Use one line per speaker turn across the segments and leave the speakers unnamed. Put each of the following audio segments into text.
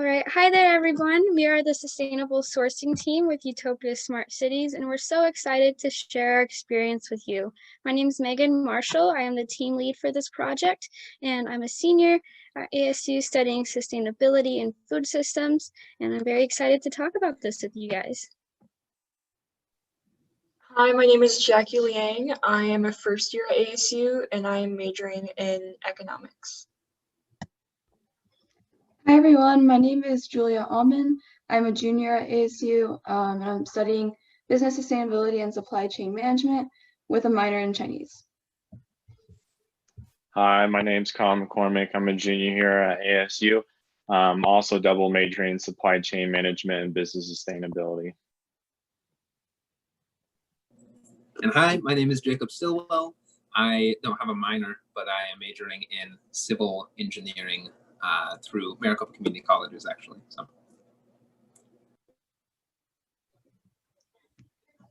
right. Hi there, everyone. We are the Sustainable Sourcing Team with Utopia Smart Cities, and we're so excited to share our experience with you. My name is Megan Marshall. I am the team lead for this project, and I'm a senior at ASU studying sustainability and food systems, and I'm very excited to talk about this with you guys.
Hi, my name is Jackie Liang. I am a first year at ASU, and I am majoring in economics.
Hi everyone, my name is Julia Alman. I'm a junior at ASU and I'm studying business sustainability and supply chain management with a minor in Chinese.
Hi, my name's Colin McCormick. I'm a junior here at ASU. Also double majoring in supply chain management and business sustainability.
And hi, my name is Jacob Stillwell. I don't have a minor, but I am majoring in civil engineering through Maricopa Community Colleges, actually. So.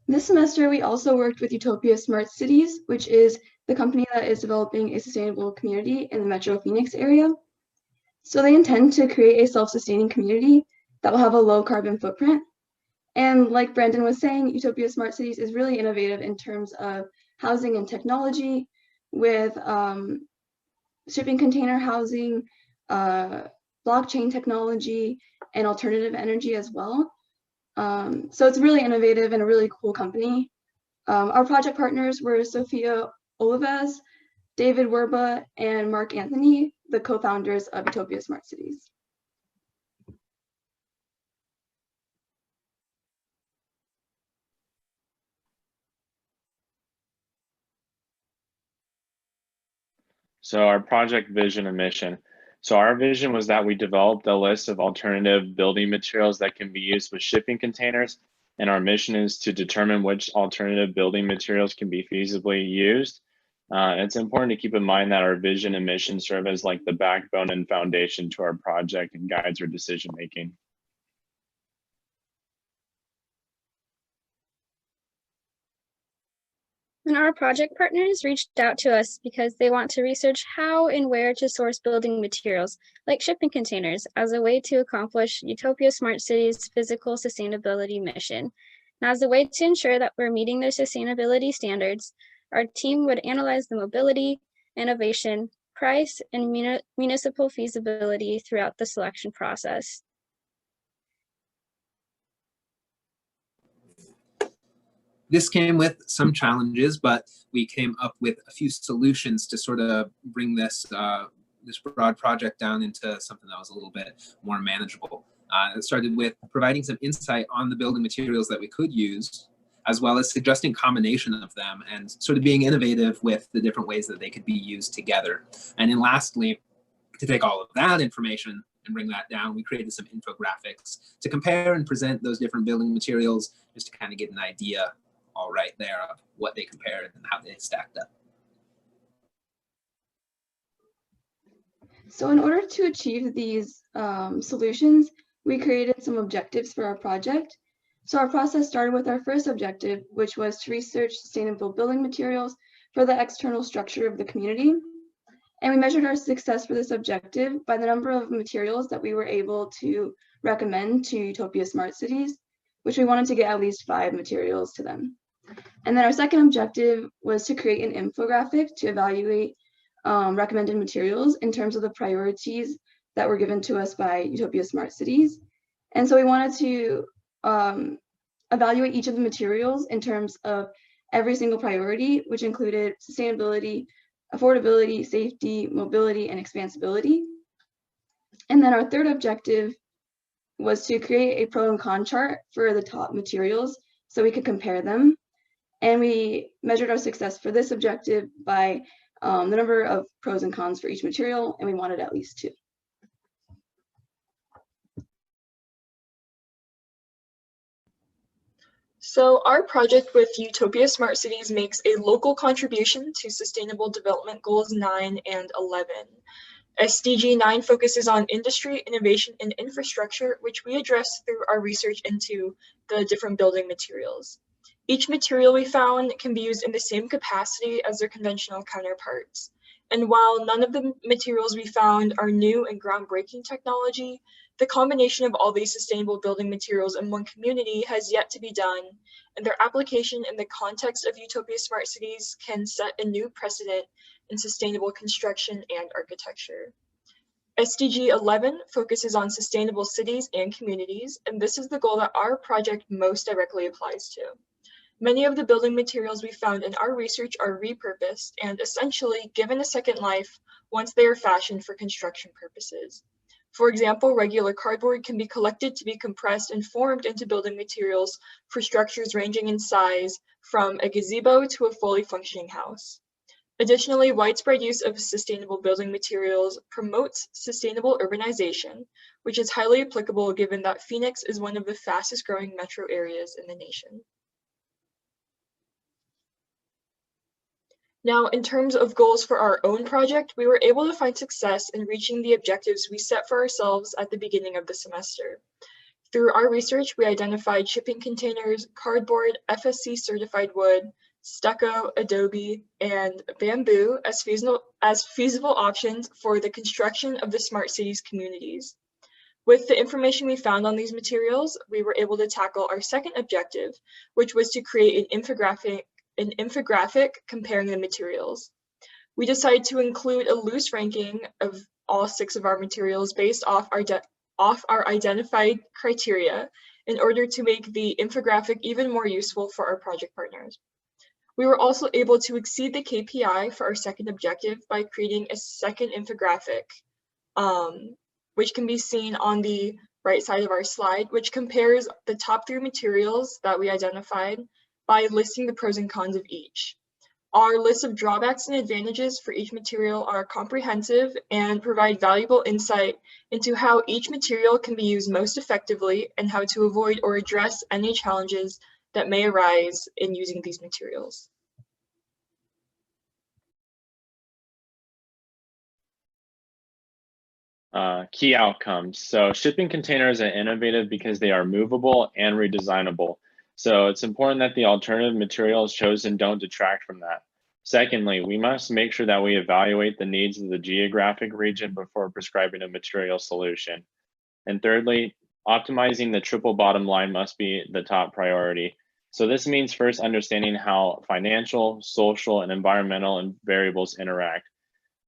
This semester, we also worked with Utopia Smart Cities, which is the company that is developing a sustainable community in the Metro Phoenix area. So they intend to create a self-sustaining community that will have a low carbon footprint. And like Brandon was saying, Utopia Smart Cities is really innovative in terms of housing and technology with shipping container housing, blockchain technology, and alternative energy as well. So it's really innovative and a really cool company. Our project partners were Sophia Olivas, David Werba, and Mark Anthony, the co-founders of Utopia Smart Cities.
So our project vision and mission. So our vision was that we developed a list of alternative building materials that can be used with shipping containers. And our mission is to determine which alternative building materials can be feasibly used. It's important to keep in mind that our vision and mission serve as like the backbone and foundation to our project and guides our decision making.
And our project partners reached out to us because they want to research how and where to source building materials, like shipping containers, as a way to accomplish Utopia Smart City's physical sustainability mission. And as a way to ensure that we're meeting their sustainability standards, our team would analyze the mobility, innovation, price, and municipal feasibility throughout the selection process.
This came with some challenges, but we came up with a few solutions to sort of bring this this broad project down into something that was a little bit more manageable. It started with providing some insight on the building materials that we could use, as well as suggesting combination of them and sort of being innovative with the different ways that they could be used together. And then lastly, to take all of that information and bring that down, we created some infographics to compare and present those different building materials just to kind of get an idea all right there of what they compared and how they stacked up.
So in order to achieve these solutions, we created some objectives for our project. So our process started with our first objective, which was to research sustainable building materials for the external structure of the community. And we measured our success for this objective by the number of materials that we were able to recommend to Utopia Smart Cities, which we wanted to get at least 5 materials to them. And then our second objective was to create an infographic to evaluate recommended materials in terms of the priorities that were given to us by Utopia Smart Cities. And so we wanted to evaluate each of the materials in terms of every single priority, which included sustainability, affordability, safety, mobility, and expansibility. And then our third objective was to create a pro and con chart for the top materials so we could compare them. And we measured our success for this objective by the number of pros and cons for each material, and we wanted at least 2.
So our project with Utopia Smart Cities makes a local contribution to Sustainable Development Goals 9 and 11. SDG 9 focuses on industry, innovation, and infrastructure, which we address through our research into the different building materials. Each material we found can be used in the same capacity as their conventional counterparts. And while none of the materials we found are new and groundbreaking technology, the combination of all these sustainable building materials in one community has yet to be done, and their application in the context of Utopia Smart Cities can set a new precedent in sustainable construction and architecture. SDG 11 focuses on sustainable cities and communities, and this is the goal that our project most directly applies to. Many of the building materials we found in our research are repurposed and essentially given a second life once they are fashioned for construction purposes. For example, regular cardboard can be collected to be compressed and formed into building materials for structures ranging in size from a gazebo to a fully functioning house. Additionally, widespread use of sustainable building materials promotes sustainable urbanization, which is highly applicable given that Phoenix is one of the fastest growing metro areas in the nation. Now, in terms of goals for our own project, we were able to find success in reaching the objectives we set for ourselves at the beginning of the semester. Through our research, we identified shipping containers, cardboard, FSC certified wood, stucco, adobe, and bamboo as feasible options for the construction of the smart cities communities. With the information we found on these materials, we were able to tackle our second objective, which was to create an infographic comparing the materials. We decided to include a loose ranking of all 6 of our materials based off our identified criteria in order to make the infographic even more useful for our project partners. We were also able to exceed the KPI for our second objective by creating a second infographic, which can be seen on the right side of our slide, which compares the top 3 materials that we identified by listing the pros and cons of each. Our list of drawbacks and advantages for each material are comprehensive and provide valuable insight into how each material can be used most effectively and how to avoid or address any challenges that may arise in using these materials.
Key outcomes. So shipping containers are innovative because they are movable and redesignable. So it's important that the alternative materials chosen don't detract from that. Secondly, we must make sure that we evaluate the needs of the geographic region before prescribing a material solution. And thirdly, optimizing the triple bottom line must be the top priority. So this means first understanding how financial, social, and environmental variables interact.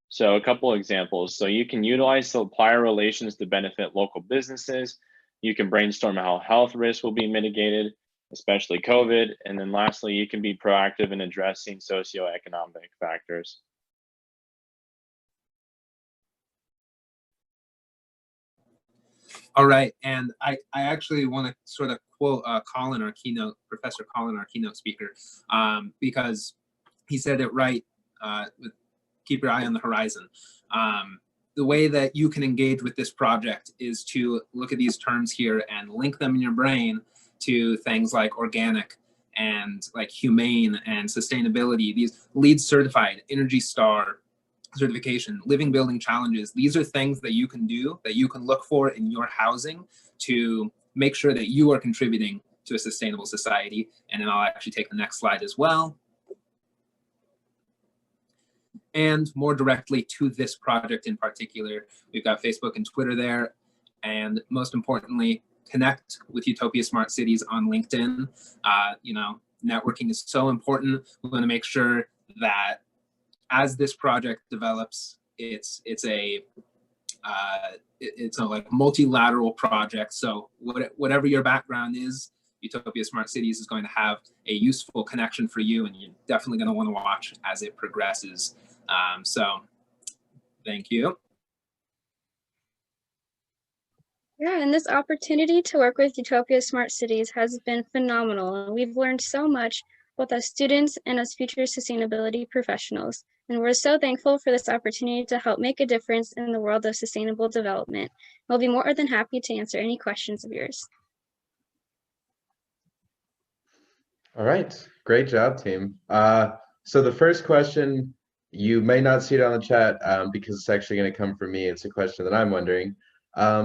So a couple examples. So you can utilize supplier relations to benefit local businesses. You can brainstorm how health risks will be mitigated, especially COVID. And then lastly, you can be proactive in addressing socioeconomic factors.
All right, and I actually want to sort of quote Colin, Professor Colin, our keynote speaker, because he said it right, keep your eye on the horizon. The way that you can engage with this project is to look at these terms here and link them in your brain to things like organic and like humane and sustainability, these LEED certified, Energy Star certification, living building challenges. These are things that you can do, that you can look for in your housing to make sure that you are contributing to a sustainable society. And then I'll actually take the next slide as well. And more directly to this project in particular, we've got Facebook and Twitter there. And most importantly, connect with Utopia Smart Cities on LinkedIn. Networking is so important. We want to make sure that as this project develops, it's a like multilateral project. So whatever your background is, Utopia Smart Cities is going to have a useful connection for you, and you're definitely going to want to watch as it progresses. So thank you.
Yeah, and this opportunity to work with Utopia Smart Cities has been phenomenal. And we've learned so much, both as students and as future sustainability professionals. And we're so thankful for this opportunity to help make a difference in the world of sustainable development. We'll be more than happy to answer any questions of yours.
All right, great job, team. So the first question, you may not see it on the chat because it's actually going to come from me. It's a question that I'm wondering.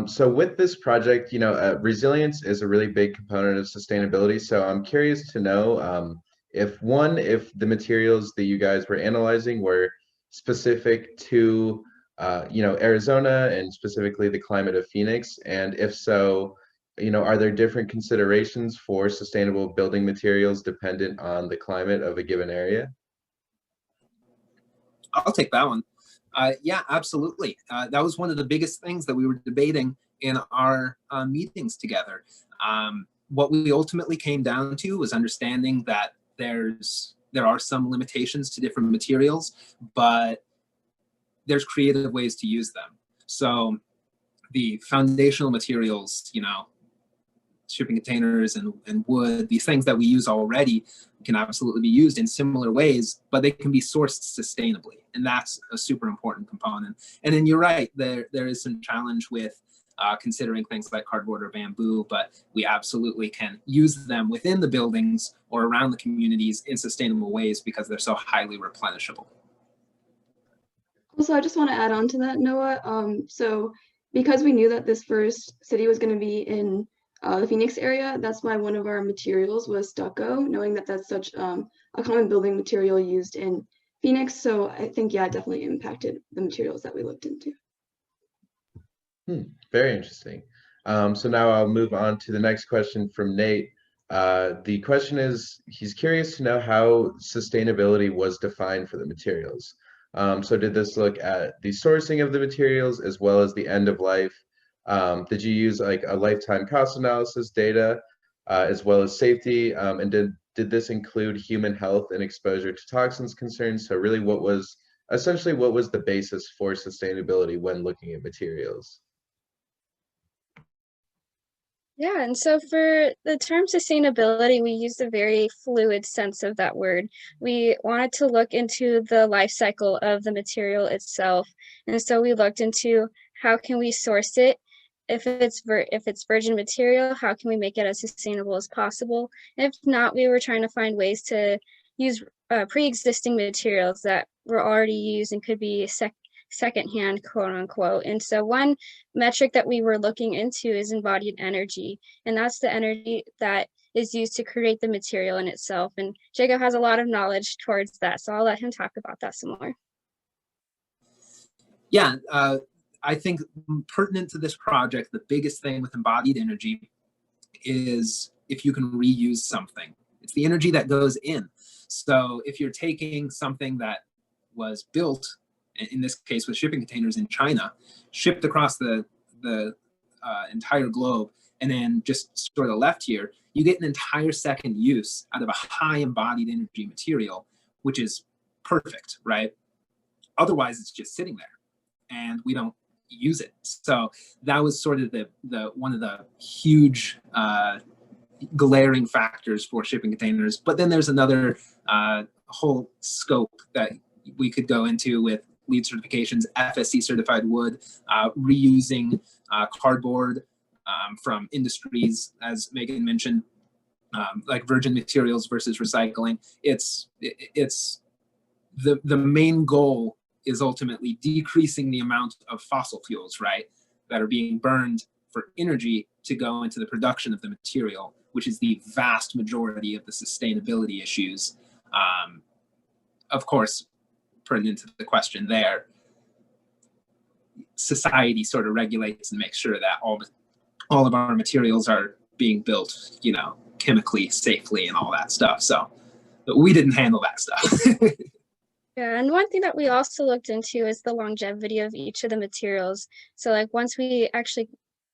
So with this project, resilience is a really big component of sustainability. So I'm curious to know if the materials that you guys were analyzing were specific to Arizona and specifically the climate of Phoenix? And if so, are there different considerations for sustainable building materials dependent on the climate of a given area?
I'll take that one. Yeah, absolutely. That was one of the biggest things that we were debating in our meetings together. What we ultimately came down to was understanding that there are some limitations to different materials, but there's creative ways to use them. So the foundational materials, shipping containers and wood, these things that we use already can absolutely be used in similar ways, but they can be sourced sustainably. And that's a super important component. And then you're right, there is some challenge with considering things like cardboard or bamboo, but we absolutely can use them within the buildings or around the communities in sustainable ways because they're so highly replenishable.
Also, I just want to add on to that, Noah. So because we knew that this first city was going to be in the Phoenix area, that's why one of our materials was stucco, knowing that that's such a common building material used in Phoenix. So I think, yeah, it definitely impacted the materials that we looked into.
Very interesting. So now I'll move on to the next question from Nate. The question is, he's curious to know how sustainability was defined for the materials. So did this look at the sourcing of the materials as well as the end of life? Did you use like a lifetime cost analysis data as well as safety? And did this include human health and exposure to toxins concerns? So really what was the basis for sustainability when looking at materials?
Yeah, and so for the term sustainability, we used a very fluid sense of that word. We wanted to look into the life cycle of the material itself. And so we looked into how can we source it? If it's virgin material, how can we make it as sustainable as possible? If not, we were trying to find ways to use pre-existing materials that were already used and could be secondhand, quote unquote. And so one metric that we were looking into is embodied energy, and that's the energy that is used to create the material in itself. And Jacob has a lot of knowledge towards that, so I'll let him talk about that some more.
Yeah, I think pertinent to this project, the biggest thing with embodied energy is if you can reuse something. It's the energy that goes in. So if you're taking something that was built, in this case with shipping containers in China, shipped across the entire globe, and then just sort of left here, you get an entire second use out of a high embodied energy material, which is perfect, right? Otherwise, it's just sitting there, and we don't use it. So that was sort of the one of the huge glaring factors for shipping containers. But then there's another whole scope that we could go into with LEED certifications, FSC certified wood, reusing cardboard from industries, as Megan mentioned, like virgin materials versus recycling. It's the main goal is ultimately decreasing the amount of fossil fuels, right, that are being burned for energy to go into the production of the material, which is the vast majority of the sustainability issues. Of course, pertinent to the question there, society sort of regulates and makes sure that all of our materials are being built, chemically safely and all that stuff. So but we didn't handle that stuff.
Yeah, and one thing that we also looked into is the longevity of each of the materials. So like once we actually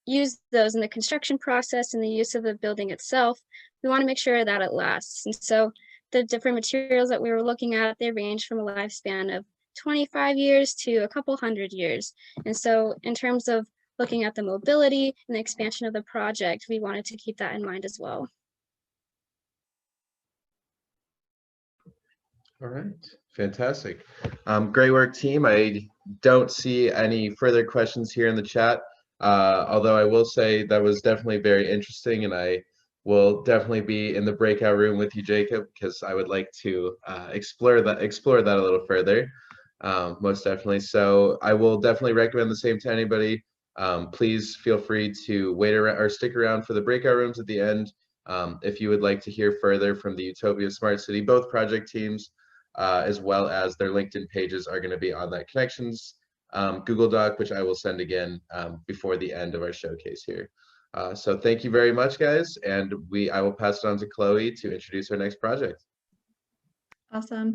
use those in the construction process and the use of the building itself, we want to make sure that it lasts. And so the different materials that we were looking at, they range from a lifespan of 25 years to a couple hundred years. And so in terms of looking at the mobility and the expansion of the project, we wanted to keep that in mind as well.
All right, fantastic. Great work, team. I don't see any further questions here in the chat, although I will say that was definitely very interesting, and I will definitely be in the breakout room with you, Jacob, because I would like to explore that a little further, most definitely. So I will definitely recommend the same to anybody. Please feel free to wait around or stick around for the breakout rooms at the end if you would like to hear further from the Utopia Smart City, both project teams. as well as their LinkedIn pages are going to be on that connections Google Doc, which I will send again before the end of our showcase here. So thank you very much, guys, and I will pass it on to Chloe to introduce our next project.
Awesome.